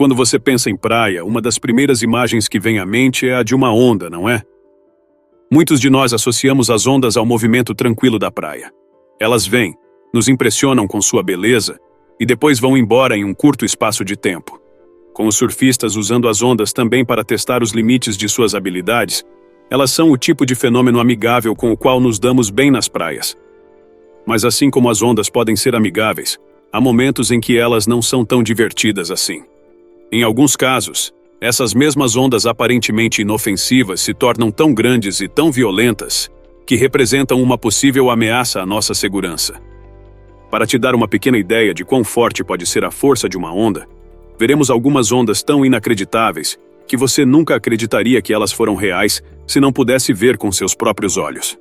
Quando você pensa em praia, uma das primeiras imagens que vem à mente é a de uma onda, não é? Muitos de nós associamos as ondas ao movimento tranquilo da praia. Elas vêm, nos impressionam com sua beleza e depois vão embora em um curto espaço de tempo. Com os surfistas usando as ondas também para testar os limites de suas habilidades, elas são o tipo de fenômeno amigável com o qual nos damos bem nas praias. Mas assim como as ondas podem ser amigáveis, há momentos em que elas não são tão divertidas assim. Em alguns casos, essas mesmas ondas aparentemente inofensivas se tornam tão grandes e tão violentas que representam uma possível ameaça à nossa segurança. Para te dar uma pequena ideia de quão forte pode ser a força de uma onda, veremos algumas ondas tão inacreditáveis que você nunca acreditaria que elas foram reais se não pudesse ver com seus próprios olhos.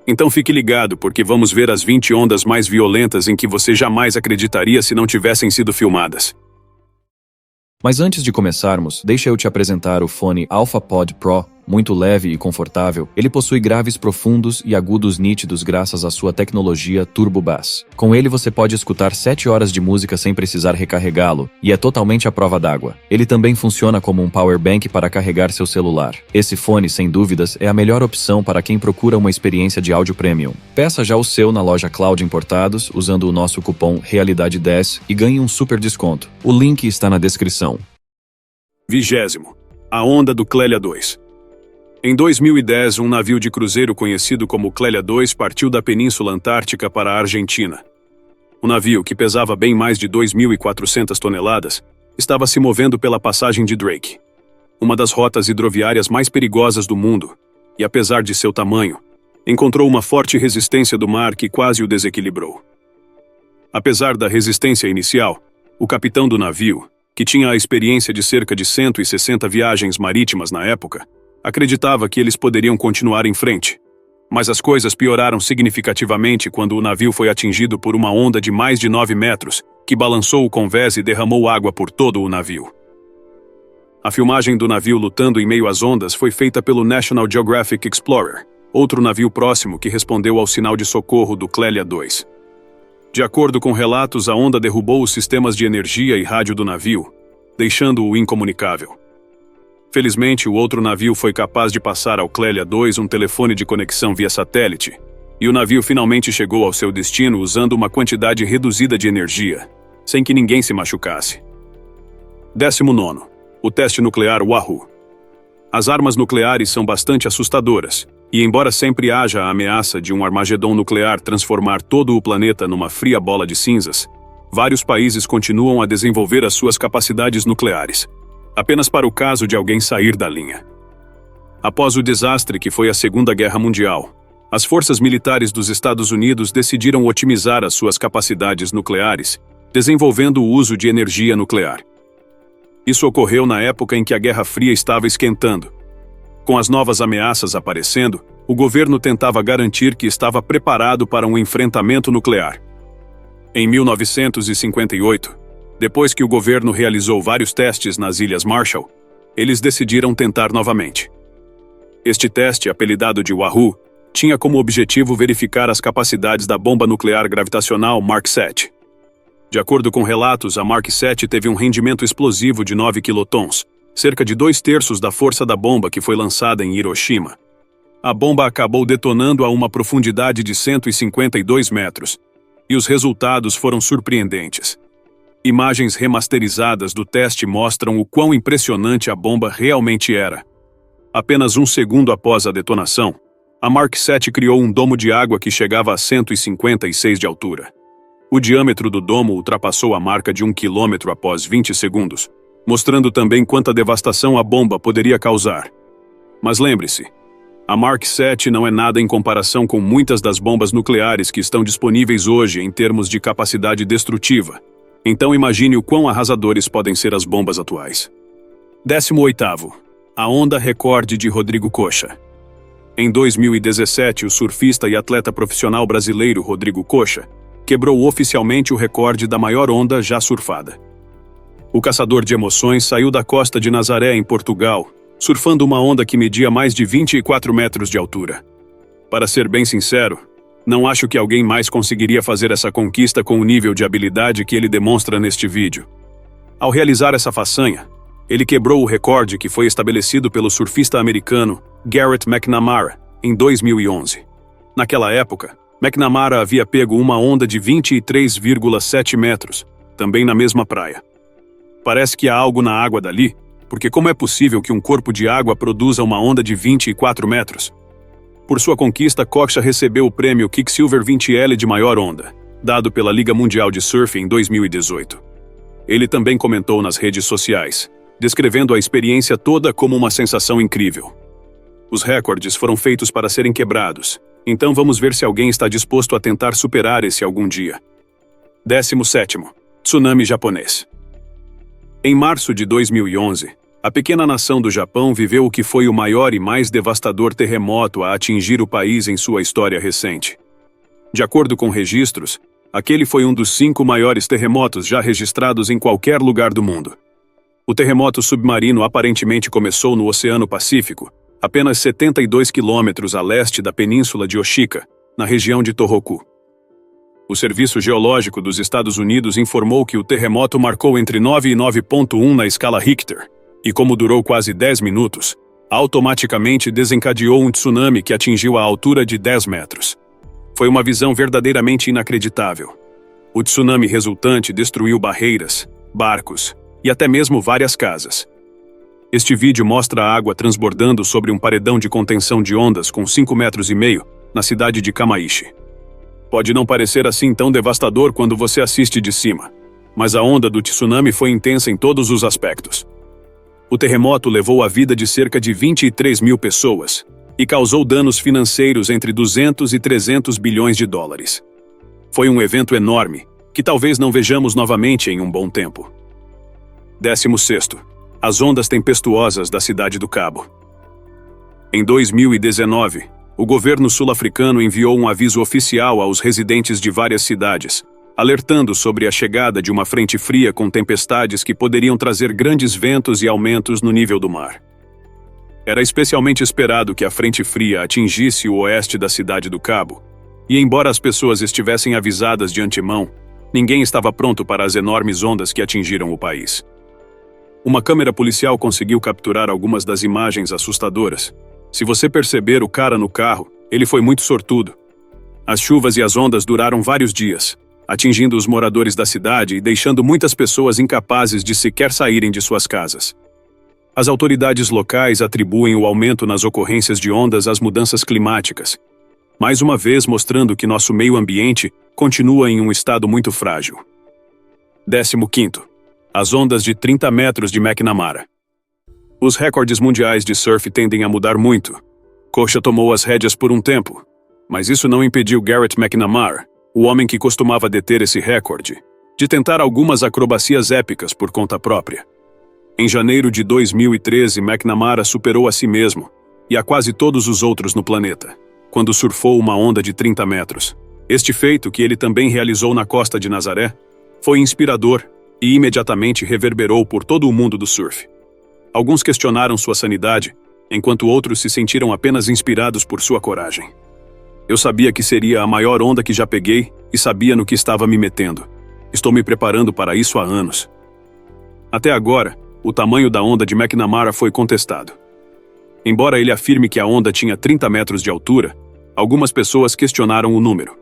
Então fique ligado, porque vamos ver as 20 ondas mais violentas em que você jamais acreditaria se não tivessem sido filmadas. Mas antes de começarmos, deixa eu te apresentar o fone AlphaPod Pro. Muito leve e confortável, ele possui graves profundos e agudos nítidos graças à sua tecnologia Turbo Bass. Com ele você pode escutar 7 horas de música sem precisar recarregá-lo, e é totalmente à prova d'água. Ele também funciona como um power bank para carregar seu celular. Esse fone, sem dúvidas, é a melhor opção para quem procura uma experiência de áudio premium. Peça já o seu na loja Cloud Importados, usando o nosso cupom REALIDADE10 e ganhe um super desconto. O link está na descrição. 20. A onda do Clélia 2. Em 2010, um navio de cruzeiro conhecido como Clélia 2 partiu da Península Antártica para a Argentina. O navio, que pesava bem mais de 2.400 toneladas, estava se movendo pela passagem de Drake, uma das rotas hidroviárias mais perigosas do mundo, e apesar de seu tamanho, encontrou uma forte resistência do mar que quase o desequilibrou. Apesar da resistência inicial, o capitão do navio, que tinha a experiência de cerca de 160 viagens marítimas na época, acreditava que eles poderiam continuar em frente. Mas as coisas pioraram significativamente quando o navio foi atingido por uma onda de mais de 9 metros, que balançou o convés e derramou água por todo o navio. A filmagem do navio lutando em meio às ondas foi feita pelo National Geographic Explorer, outro navio próximo que respondeu ao sinal de socorro do Clélia 2. De acordo com relatos, a onda derrubou os sistemas de energia e rádio do navio, deixando-o incomunicável. Felizmente, o outro navio foi capaz de passar ao Clélia 2 um telefone de conexão via satélite, e o navio finalmente chegou ao seu destino usando uma quantidade reduzida de energia, sem que ninguém se machucasse. 19. O teste nuclear Wahoo. As armas nucleares são bastante assustadoras, e embora sempre haja a ameaça de um Armagedon nuclear transformar todo o planeta numa fria bola de cinzas, vários países continuam a desenvolver as suas capacidades nucleares, apenas para o caso de alguém sair da linha. Após o desastre que foi a Segunda Guerra Mundial, as forças militares dos Estados Unidos decidiram otimizar as suas capacidades nucleares, desenvolvendo o uso de energia nuclear. Isso ocorreu na época em que a Guerra Fria estava esquentando. Com as novas ameaças aparecendo, o governo tentava garantir que estava preparado para um enfrentamento nuclear. Em 1958, depois que o governo realizou vários testes nas Ilhas Marshall, eles decidiram tentar novamente. Este teste, apelidado de Wahoo, tinha como objetivo verificar as capacidades da bomba nuclear gravitacional Mark 7. De acordo com relatos, a Mark 7 teve um rendimento explosivo de 9 quilotons, cerca de 2/3 da força da bomba que foi lançada em Hiroshima. A bomba acabou detonando a uma profundidade de 152 metros, e os resultados foram surpreendentes. Imagens remasterizadas do teste mostram o quão impressionante a bomba realmente era. Apenas um segundo após a detonação, a Mark 7 criou um domo de água que chegava a 156 de altura. O diâmetro do domo ultrapassou a marca de 1 quilômetro após 20 segundos, mostrando também quanta devastação a bomba poderia causar. Mas lembre-se, a Mark 7 não é nada em comparação com muitas das bombas nucleares que estão disponíveis hoje em termos de capacidade destrutiva. Então imagine o quão arrasadores podem ser as bombas atuais. 18. A onda recorde de Rodrigo Coxa. Em 2017, o surfista e atleta profissional brasileiro Rodrigo Coxa quebrou oficialmente o recorde da maior onda já surfada. O caçador de emoções saiu da costa de Nazaré, em Portugal, surfando uma onda que media mais de 24 metros de altura. Para ser bem sincero, não acho que alguém mais conseguiria fazer essa conquista com o nível de habilidade que ele demonstra neste vídeo. Ao realizar essa façanha, ele quebrou o recorde que foi estabelecido pelo surfista americano Garrett McNamara em 2011. Naquela época, McNamara havia pego uma onda de 23,7 metros, também na mesma praia. Parece que há algo na água dali, porque como é possível que um corpo de água produza uma onda de 24 metros? Por sua conquista, Koksha recebeu o prêmio Quicksilver 20L de maior onda, dado pela Liga Mundial de Surf em 2018. Ele também comentou nas redes sociais, descrevendo a experiência toda como uma sensação incrível. Os recordes foram feitos para serem quebrados, então vamos ver se alguém está disposto a tentar superar esse algum dia. 17º. Tsunami japonês. Em março de 2011, a pequena nação do Japão viveu o que foi o maior e mais devastador terremoto a atingir o país em sua história recente. De acordo com registros, aquele foi um dos 5 maiores terremotos já registrados em qualquer lugar do mundo. O terremoto submarino aparentemente começou no Oceano Pacífico, apenas 72 quilômetros a leste da península de Oshika, na região de Tohoku. O Serviço Geológico dos Estados Unidos informou que o terremoto marcou entre 9 e 9,1 na escala Richter, e como durou quase 10 minutos, automaticamente desencadeou um tsunami que atingiu a altura de 10 metros. Foi uma visão verdadeiramente inacreditável. O tsunami resultante destruiu barreiras, barcos e até mesmo várias casas. Este vídeo mostra a água transbordando sobre um paredão de contenção de ondas com 5,5 metros na cidade de Kamaishi. Pode não parecer assim tão devastador quando você assiste de cima, mas a onda do tsunami foi intensa em todos os aspectos. O terremoto levou a vida de cerca de 23 mil pessoas e causou danos financeiros entre 200 e 300 bilhões de dólares. Foi um evento enorme, que talvez não vejamos novamente em um bom tempo. 16º. As ondas tempestuosas da Cidade do Cabo. Em 2019, o governo sul-africano enviou um aviso oficial aos residentes de várias cidades, alertando sobre a chegada de uma frente fria com tempestades que poderiam trazer grandes ventos e aumentos no nível do mar. Era especialmente esperado que a frente fria atingisse o oeste da Cidade do Cabo, e embora as pessoas estivessem avisadas de antemão, ninguém estava pronto para as enormes ondas que atingiram o país. Uma câmera policial conseguiu capturar algumas das imagens assustadoras. Se você perceber o cara no carro, ele foi muito sortudo. As chuvas e as ondas duraram vários dias, atingindo os moradores da cidade e deixando muitas pessoas incapazes de sequer saírem de suas casas. As autoridades locais atribuem o aumento nas ocorrências de ondas às mudanças climáticas, mais uma vez mostrando que nosso meio ambiente continua em um estado muito frágil. 15º. As ondas de 30 metros de McNamara. Os recordes mundiais de surf tendem a mudar muito. Koksha tomou as rédeas por um tempo, mas isso não impediu Garrett McNamara, o homem que costumava deter esse recorde, de tentar algumas acrobacias épicas por conta própria. Em janeiro de 2013, McNamara superou a si mesmo e a quase todos os outros no planeta, quando surfou uma onda de 30 metros. Este feito, que ele também realizou na costa de Nazaré, foi inspirador e imediatamente reverberou por todo o mundo do surf. Alguns questionaram sua sanidade, enquanto outros se sentiram apenas inspirados por sua coragem. Eu sabia que seria a maior onda que já peguei e sabia no que estava me metendo. Estou me preparando para isso há anos. Até agora, o tamanho da onda de McNamara foi contestado. Embora ele afirme que a onda tinha 30 metros de altura, algumas pessoas questionaram o número.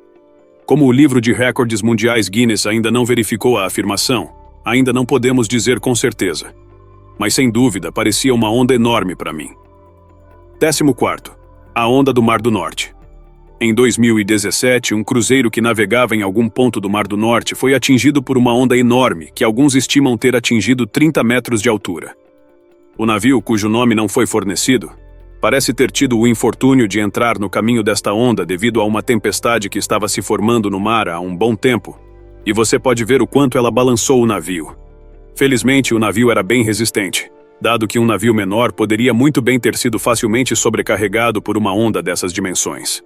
Como o livro de recordes mundiais Guinness ainda não verificou a afirmação, ainda não podemos dizer com certeza. Mas sem dúvida parecia uma onda enorme para mim. 14º. A onda do Mar do Norte. Em 2017, um cruzeiro que navegava em algum ponto do Mar do Norte foi atingido por uma onda enorme que alguns estimam ter atingido 30 metros de altura. O navio, cujo nome não foi fornecido, parece ter tido o infortúnio de entrar no caminho desta onda devido a uma tempestade que estava se formando no mar há um bom tempo, e você pode ver o quanto ela balançou o navio. Felizmente, o navio era bem resistente, dado que um navio menor poderia muito bem ter sido facilmente sobrecarregado por uma onda dessas dimensões.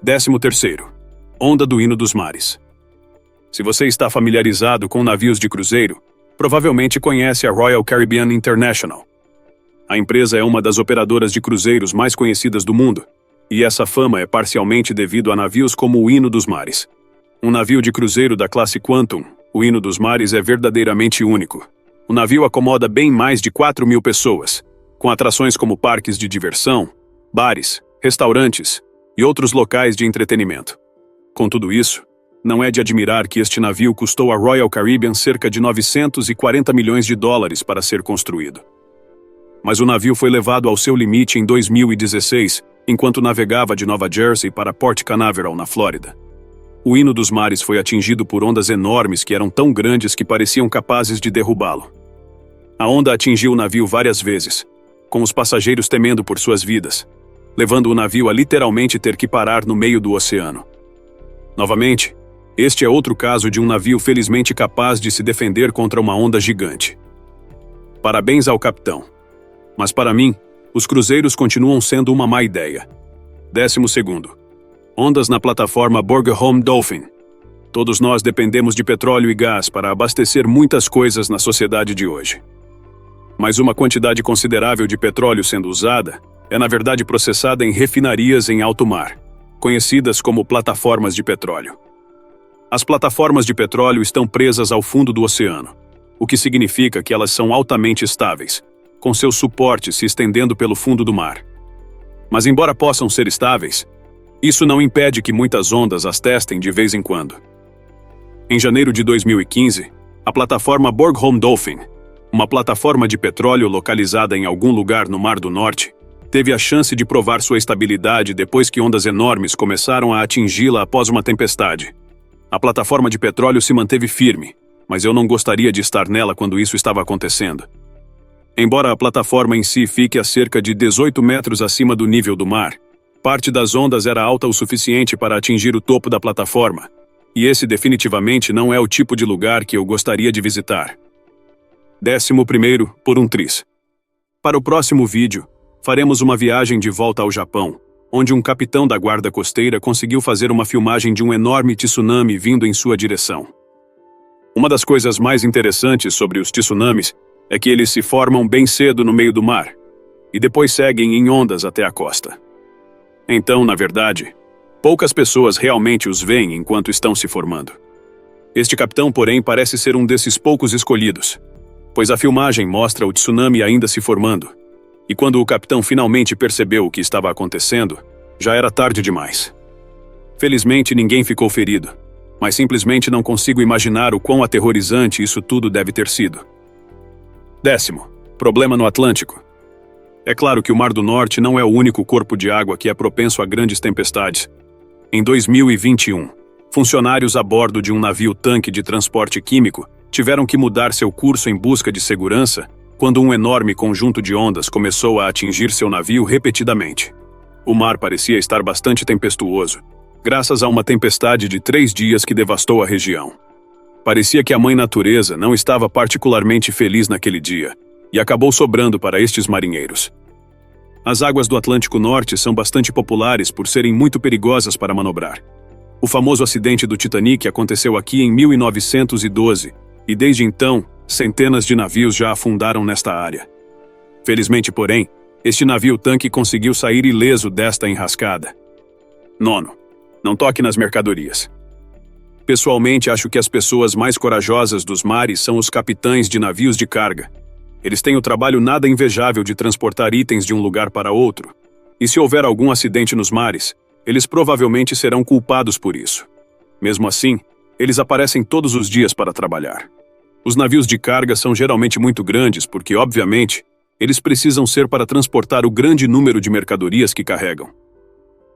13º. Onda do Hino dos Mares. Se você está familiarizado com navios de cruzeiro, provavelmente conhece a Royal Caribbean International. A empresa é uma das operadoras de cruzeiros mais conhecidas do mundo, e essa fama é parcialmente devido a navios como o Hino dos Mares. Um navio de cruzeiro da classe Quantum O Hino dos Mares é verdadeiramente único. O navio acomoda bem mais de 4.000 pessoas, com atrações como parques de diversão, bares, restaurantes e outros locais de entretenimento. Com tudo isso, não é de admirar que este navio custou à Royal Caribbean cerca de 940 milhões de dólares para ser construído. Mas o navio foi levado ao seu limite em 2016, enquanto navegava de Nova Jersey para Port Canaveral, na Flórida. O Hino dos Mares foi atingido por ondas enormes que eram tão grandes que pareciam capazes de derrubá-lo. A onda atingiu o navio várias vezes, com os passageiros temendo por suas vidas, levando o navio a literalmente ter que parar no meio do oceano. Novamente, este é outro caso de um navio felizmente capaz de se defender contra uma onda gigante. Parabéns ao capitão. Mas para mim, os cruzeiros continuam sendo uma má ideia. 12º. Ondas na plataforma Bornholm Dolphin. Todos nós dependemos de petróleo e gás para abastecer muitas coisas na sociedade de hoje. Mas uma quantidade considerável de petróleo sendo usada é na verdade processada em refinarias em alto mar, conhecidas como plataformas de petróleo. As plataformas de petróleo estão presas ao fundo do oceano, o que significa que elas são altamente estáveis, com seus suportes se estendendo pelo fundo do mar. Mas embora possam ser estáveis, isso não impede que muitas ondas as testem de vez em quando. Em janeiro de 2015, a plataforma Bornholm Dolphin, uma plataforma de petróleo localizada em algum lugar no Mar do Norte, teve a chance de provar sua estabilidade depois que ondas enormes começaram a atingi-la após uma tempestade. A plataforma de petróleo se manteve firme, mas eu não gostaria de estar nela quando isso estava acontecendo. Embora a plataforma em si fique a cerca de 18 metros acima do nível do mar, parte das ondas era alta o suficiente para atingir o topo da plataforma, e esse definitivamente não é o tipo de lugar que eu gostaria de visitar. 11º, por um triz. Para o próximo vídeo, faremos uma viagem de volta ao Japão, onde um capitão da guarda costeira conseguiu fazer uma filmagem de um enorme tsunami vindo em sua direção. Uma das coisas mais interessantes sobre os tsunamis é que eles se formam bem cedo no meio do mar, e depois seguem em ondas até a costa. Então, na verdade, poucas pessoas realmente os veem enquanto estão se formando. Este capitão, porém, parece ser um desses poucos escolhidos, pois a filmagem mostra o tsunami ainda se formando, e quando o capitão finalmente percebeu o que estava acontecendo, já era tarde demais. Felizmente, ninguém ficou ferido, mas simplesmente não consigo imaginar o quão aterrorizante isso tudo deve ter sido. 10º. Problema no Atlântico. É claro que o Mar do Norte não é o único corpo de água que é propenso a grandes tempestades. Em 2021, funcionários a bordo de um navio-tanque de transporte químico tiveram que mudar seu curso em busca de segurança quando um enorme conjunto de ondas começou a atingir seu navio repetidamente. O mar parecia estar bastante tempestuoso, graças a uma tempestade de 3 dias que devastou a região. Parecia que a mãe natureza não estava particularmente feliz naquele dia, e acabou sobrando para estes marinheiros. As águas do Atlântico Norte são bastante populares por serem muito perigosas para manobrar. O famoso acidente do Titanic aconteceu aqui em 1912, e desde então, centenas de navios já afundaram nesta área. Felizmente, porém, este navio-tanque conseguiu sair ileso desta enrascada. 9º. Não toque nas mercadorias. Pessoalmente, acho que as pessoas mais corajosas dos mares são os capitães de navios de carga. Eles têm o trabalho nada invejável de transportar itens de um lugar para outro. E se houver algum acidente nos mares, eles provavelmente serão culpados por isso. Mesmo assim, eles aparecem todos os dias para trabalhar. Os navios de carga são geralmente muito grandes porque, obviamente, eles precisam ser para transportar o grande número de mercadorias que carregam.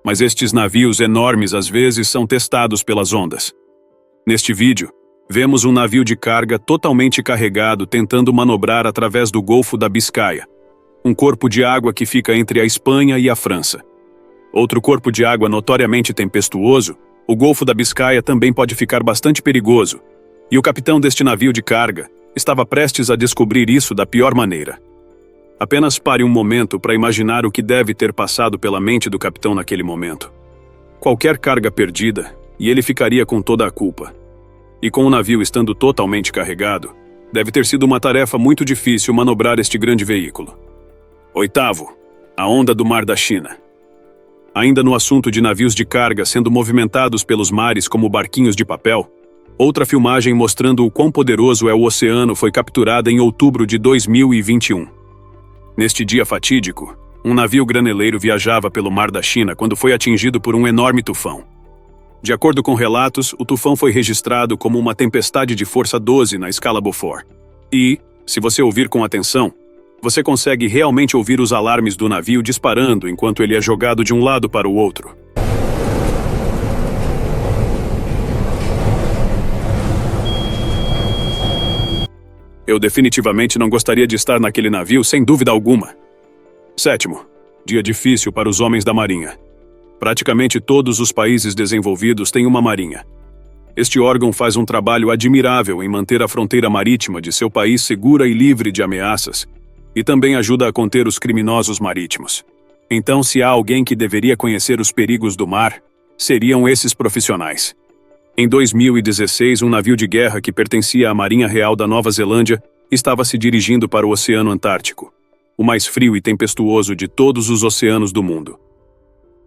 Mas estes navios enormes às vezes são testados pelas ondas. Neste vídeo, vemos um navio de carga totalmente carregado tentando manobrar através do Golfo da Biscaia, um corpo de água que fica entre a Espanha e a França. Outro corpo de água notoriamente tempestuoso, o Golfo da Biscaia também pode ficar bastante perigoso, e o capitão deste navio de carga estava prestes a descobrir isso da pior maneira. Apenas pare um momento para imaginar o que deve ter passado pela mente do capitão naquele momento. Qualquer carga perdida, e ele ficaria com toda a culpa. E com o navio estando totalmente carregado, deve ter sido uma tarefa muito difícil manobrar este grande veículo. 8º. A onda do Mar da China. Ainda no assunto de navios de carga sendo movimentados pelos mares como barquinhos de papel, Outra filmagem mostrando o quão poderoso é o oceano foi capturada em outubro de 2021. Neste dia fatídico, um navio graneleiro viajava pelo Mar da China quando foi atingido por um enorme tufão. De acordo com relatos, o tufão foi registrado como uma tempestade de força 12 na escala Beaufort. E, se você ouvir com atenção, você consegue realmente ouvir os alarmes do navio disparando enquanto ele é jogado de um lado para o outro. Eu definitivamente não gostaria de estar naquele navio, sem dúvida alguma. 7º. Dia difícil para os homens da Marinha. Praticamente todos os países desenvolvidos têm uma marinha. Este órgão faz um trabalho admirável em manter a fronteira marítima de seu país segura e livre de ameaças, e também ajuda a conter os criminosos marítimos. Então, se há alguém que deveria conhecer os perigos do mar, seriam esses profissionais. Em 2016, um navio de guerra que pertencia à Marinha Real da Nova Zelândia estava se dirigindo para o Oceano Antártico, o mais frio e tempestuoso de todos os oceanos do mundo.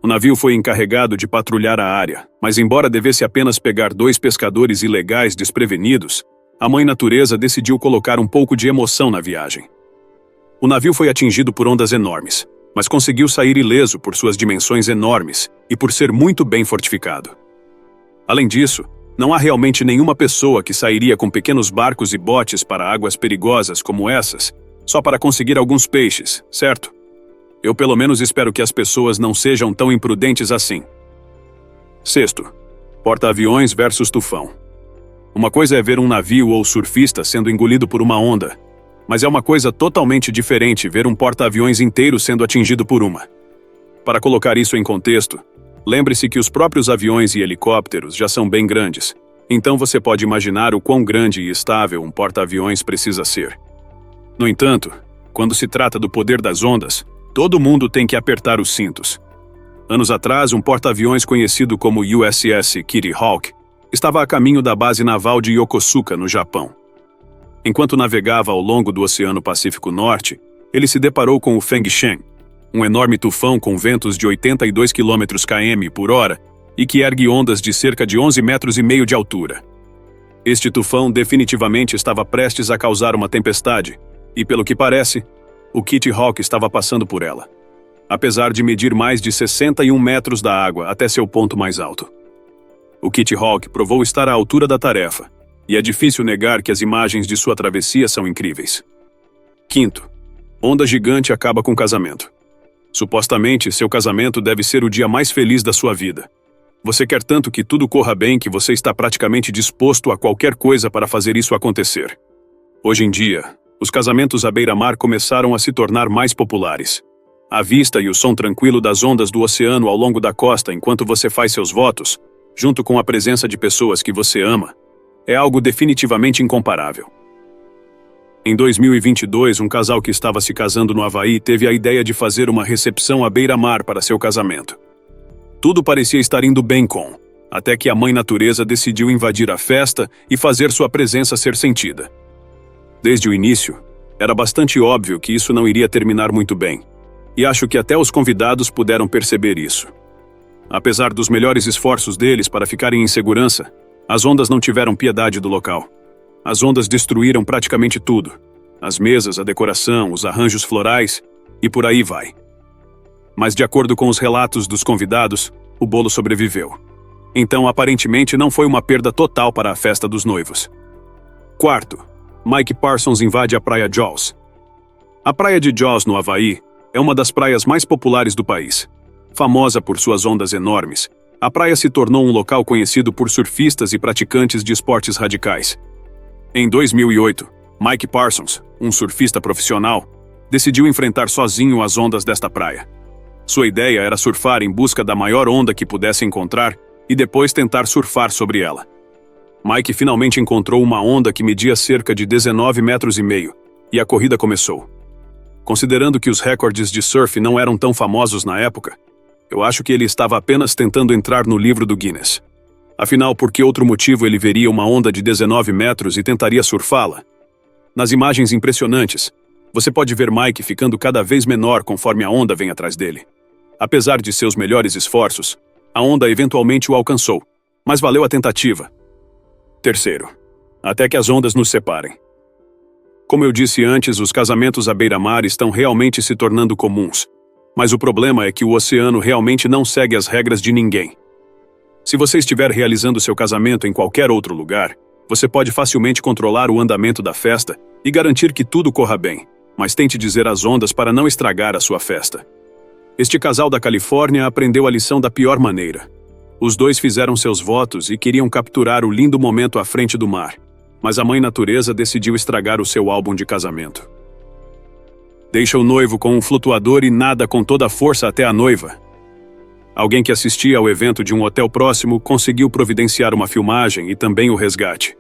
O navio foi encarregado de patrulhar a área, mas embora devesse apenas pegar 2 pescadores ilegais desprevenidos, a Mãe Natureza decidiu colocar um pouco de emoção na viagem. O navio foi atingido por ondas enormes, mas conseguiu sair ileso por suas dimensões enormes e por ser muito bem fortificado. Além disso, não há realmente nenhuma pessoa que sairia com pequenos barcos e botes para águas perigosas como essas, só para conseguir alguns peixes, certo? Eu pelo menos espero que as pessoas não sejam tão imprudentes assim. 6º. Porta-aviões versus tufão. Uma coisa é ver um navio ou surfista sendo engolido por uma onda, mas é uma coisa totalmente diferente ver um porta-aviões inteiro sendo atingido por uma. Para colocar isso em contexto, lembre-se que os próprios aviões e helicópteros já são bem grandes, então você pode imaginar o quão grande e estável um porta-aviões precisa ser. No entanto, quando se trata do poder das ondas, todo mundo tem que apertar os cintos. Anos atrás, um porta-aviões conhecido como USS Kitty Hawk estava a caminho da base naval de Yokosuka, no Japão. Enquanto navegava ao longo do Oceano Pacífico Norte, ele se deparou com o Fengshen, um enorme tufão com ventos de 82 km/h por hora e que ergue ondas de cerca de 11,5 metros de altura. Este tufão definitivamente estava prestes a causar uma tempestade, e pelo que parece, o Kitty Hawk estava passando por ela, apesar de medir mais de 61 metros da água até seu ponto mais alto. O Kitty Hawk provou estar à altura da tarefa, e é difícil negar que as imagens de sua travessia são incríveis. 5º. Onda gigante acaba com casamento. Supostamente, seu casamento deve ser o dia mais feliz da sua vida. Você quer tanto que tudo corra bem que você está praticamente disposto a qualquer coisa para fazer isso acontecer. Hoje em dia, os casamentos à beira-mar começaram a se tornar mais populares. A vista e o som tranquilo das ondas do oceano ao longo da costa enquanto você faz seus votos, junto com a presença de pessoas que você ama, é algo definitivamente incomparável. Em 2022, um casal que estava se casando no Havaí teve a ideia de fazer uma recepção à beira-mar para seu casamento. Tudo parecia estar indo bem até que a Mãe Natureza decidiu invadir a festa e fazer sua presença ser sentida. Desde o início, era bastante óbvio que isso não iria terminar muito bem, e acho que até os convidados puderam perceber isso. Apesar dos melhores esforços deles para ficarem em segurança, as ondas não tiveram piedade do local. As ondas destruíram praticamente tudo: as mesas, a decoração, os arranjos florais, e por aí vai. Mas de acordo com os relatos dos convidados, o bolo sobreviveu. Então, aparentemente, não foi uma perda total para a festa dos noivos. 4º. Mike Parsons invade a Praia Jaws. A Praia de Jaws, no Havaí, é uma das praias mais populares do país. Famosa por suas ondas enormes, a praia se tornou um local conhecido por surfistas e praticantes de esportes radicais. Em 2008, Mike Parsons, um surfista profissional, decidiu enfrentar sozinho as ondas desta praia. Sua ideia era surfar em busca da maior onda que pudesse encontrar e depois tentar surfar sobre ela. Mike finalmente encontrou uma onda que media cerca de 19,5 metros, e a corrida começou. Considerando que os recordes de surf não eram tão famosos na época, eu acho que ele estava apenas tentando entrar no livro do Guinness. Afinal, por que outro motivo ele veria uma onda de 19 metros e tentaria surfá-la? Nas imagens impressionantes, você pode ver Mike ficando cada vez menor conforme a onda vem atrás dele. Apesar de seus melhores esforços, a onda eventualmente o alcançou, mas valeu a tentativa. Terceiro, até que as ondas nos separem. Como eu disse antes, os casamentos à beira-mar estão realmente se tornando comuns. Mas o problema é que o oceano realmente não segue as regras de ninguém. Se você estiver realizando seu casamento em qualquer outro lugar, você pode facilmente controlar o andamento da festa e garantir que tudo corra bem, mas tente dizer às ondas para não estragar a sua festa. Este casal da Califórnia aprendeu a lição da pior maneira. Os dois fizeram seus votos e queriam capturar o lindo momento à frente do mar, mas a mãe natureza decidiu estragar o seu álbum de casamento. Deixa o noivo com um flutuador e nada com toda a força até a noiva. Alguém que assistia ao evento de um hotel próximo conseguiu providenciar uma filmagem e também o resgate.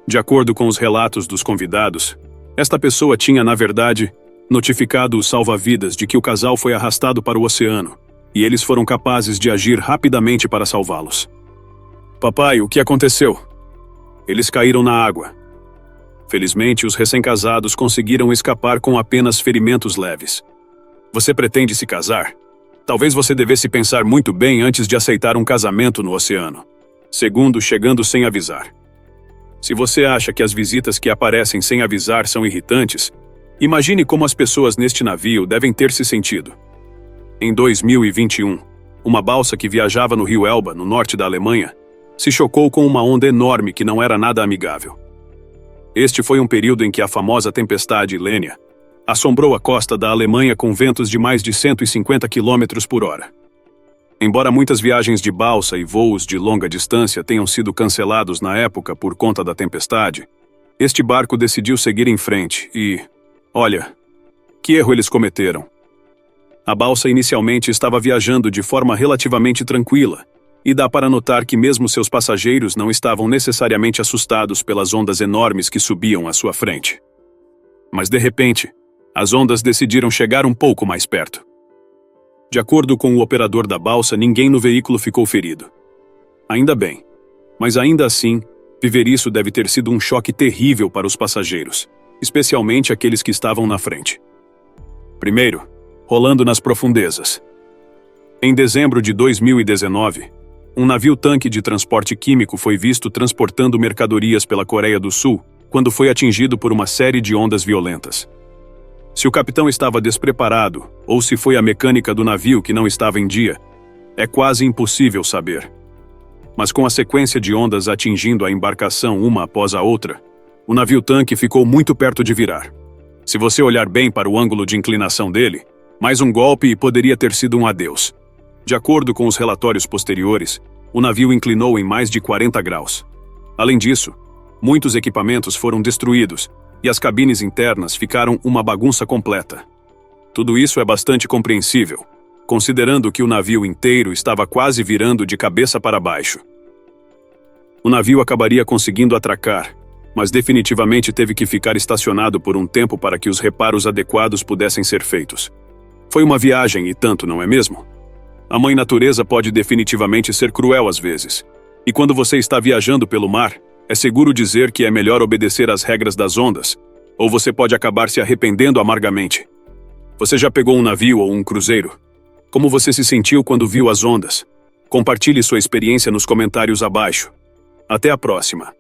De acordo com os relatos dos convidados, esta pessoa tinha, na verdade, notificado os salva-vidas de que o casal foi arrastado para o oceano, e eles foram capazes de agir rapidamente para salvá-los. Papai, o que aconteceu? Eles caíram na água. Felizmente, os recém-casados conseguiram escapar com apenas ferimentos leves. Você pretende se casar? Talvez você devesse pensar muito bem antes de aceitar um casamento no oceano. Segundo, chegando sem avisar. Se você acha que as visitas que aparecem sem avisar são irritantes, imagine como as pessoas neste navio devem ter se sentido. Em 2021, uma balsa que viajava no rio Elba, no norte da Alemanha, se chocou com uma onda enorme que não era nada amigável. Este foi um período em que a famosa tempestade Lênia assombrou a costa da Alemanha com ventos de mais de 150 km por hora. Embora muitas viagens de balsa e voos de longa distância tenham sido cancelados na época por conta da tempestade, este barco decidiu seguir em frente e, olha, que erro eles cometeram. A balsa inicialmente estava viajando de forma relativamente tranquila, e dá para notar que mesmo seus passageiros não estavam necessariamente assustados pelas ondas enormes que subiam à sua frente. Mas de repente, as ondas decidiram chegar um pouco mais perto. De acordo com o operador da balsa, ninguém no veículo ficou ferido. Ainda bem, mas ainda assim, viver isso deve ter sido um choque terrível para os passageiros, especialmente aqueles que estavam na frente. Primeiro, rolando nas profundezas. Em dezembro de 2019, um navio-tanque de transporte químico foi visto transportando mercadorias pela Coreia do Sul quando foi atingido por uma série de ondas violentas. Se o capitão estava despreparado ou se foi a mecânica do navio que não estava em dia, é quase impossível saber. Mas com a sequência de ondas atingindo a embarcação uma após a outra, o navio-tanque ficou muito perto de virar. Se você olhar bem para o ângulo de inclinação dele, mais um golpe e poderia ter sido um adeus. De acordo com os relatórios posteriores, o navio inclinou em mais de 40 graus. Além disso, muitos equipamentos foram destruídos e as cabines internas ficaram uma bagunça completa. Tudo isso é bastante compreensível, considerando que o navio inteiro estava quase virando de cabeça para baixo. O navio acabaria conseguindo atracar, mas definitivamente teve que ficar estacionado por um tempo para que os reparos adequados pudessem ser feitos. Foi uma viagem e tanto, não é mesmo? A mãe natureza pode definitivamente ser cruel às vezes. E quando você está viajando pelo mar, é seguro dizer que é melhor obedecer às regras das ondas, ou você pode acabar se arrependendo amargamente. Você já pegou um navio ou um cruzeiro? Como você se sentiu quando viu as ondas? Compartilhe sua experiência nos comentários abaixo. Até a próxima!